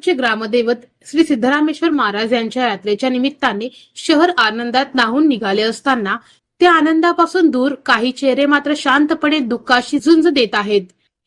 आनंदचे ग्रामदैवत श्री सिद्धरामेश्वर महाराज यांच्या यात्रेच्या निमित्ताने शहर आनंदात न्हाऊन निघाले असताना त्या आनंदापासून दूर काही चेहरे मात्र शांतपणे दुःखाशी झुंज देत आहेत.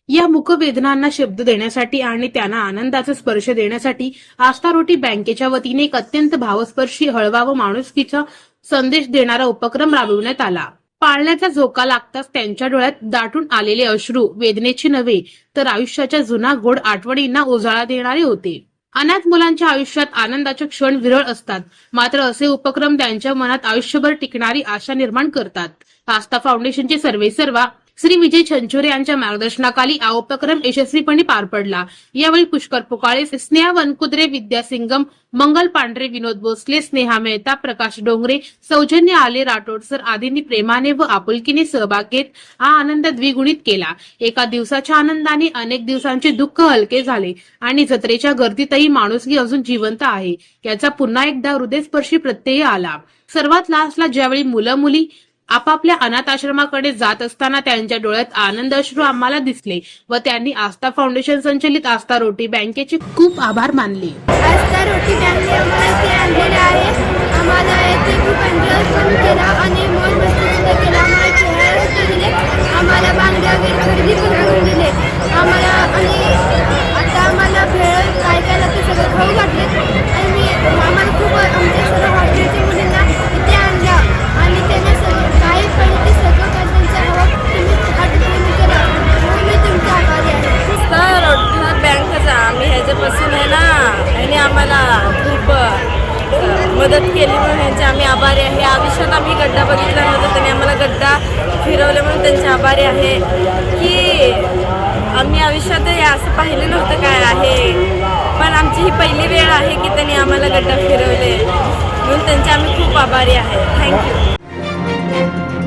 या मुखवेदनांना शब्द देण्यासाठी आणि त्यांना आनंदाचा स्पर्श देण्यासाठी आस्था रोटी बँकेच्या वतीने एक अत्यंत भावस्पर्शी, हळवा व माणुसकीचा संदेश देणारा उपक्रम राबविण्यात आला. पाळण्याचा झोका लागताच त्यांच्या डोळ्यात दाटून आलेले अश्रू वेदनेचे नव्हे तर आयुष्याच्या जुना गोड आठवणींना उजाळा देणारे होते. अनाथ मुलांच्या आयुष्यात आनंदाचे क्षण विरळ असतात, मात्र असे उपक्रम त्यांच्या मनात आयुष्यभर टिकणारी आशा निर्माण करतात. आस्था फाउंडेशनचे सर्वेसर्वा श्री विजय छंचोरे यांच्या मार्गदर्शनाखाली हा उपक्रम यशस्वीपणे पार पडला. यावेळी पुष्कर पुकाळे, स्नेहा वनकुद्रे, विद्या सिंगम, मंगल पांढरे, विनोद भोसले, स्नेहा मेहता, प्रकाश डोंगरे, सौजन्य आले, राठोड सर आदींनी प्रेमाने व आपुलकीने सहभाग घेत हा आनंद द्विगुणित केला. एका दिवसाच्या आनंदाने अनेक दिवसांचे दुःख हलके झाले आणि जत्रेच्या गर्दीतही माणुसकी अजून जिवंत आहे याचा पुन्हा एकदा हृदयस्पर्शी प्रत्यय आला. सर्वात लास्टला ज्यावेळी मुलं मुली आपापल्या अनाथ आश्रमाकडे जात असताना त्यांच्या डोळ्यात आनंद अश्रू आम्हाला दिसले व त्यांनी आस्था फाउंडेशन संचलित आस्था रोटी बँकेचे खूप आभार मानले. आस्था रोटी बँकेने आम्हाला इथे आणलेले आहे. आम्हाला इथे खूप एन्जॉय केला आणि मौज मस्ती सुद्धा केला. आम्हाला खेळायला सुद्धा दिले, आम्हाला बांगड्या वगैरे खरेदी पण करून दिले आम्हाला. आणि आता आम्हाला भेळ काय काय लागते सगळं खाऊ घातले आणि आम्हाला खूप आमच्या सर्व हॉस्टेलच्या मुलींना इथे आणलं आणि त्यांना काही पण ते सगळं काय त्यांच्या हवं तुम्ही आठवणी करा म्हणून मी तुमचे आभारी आहे. बँकेचा आम्ही ह्याच्यापासून आहे ना, आणि आम्हाला खूप मदत केली म्हणून यांचे आम्ही आभारी आहे. आयुष्यात आम्ही गड्डा बघितला नव्हता, त्यांनी आम्हाला गड्डा फिरवले म्हणून त्यांचे आभारी आहे. की आम्ही आयुष्यात असं पाहिलं नव्हतं काय आहे, पण आमची ही पहिली वेळ आहे की त्यांनी आम्हाला गड्डा फिरवले म्हणून त्यांचे आम्ही खूप आभारी आहे. थँक्यू.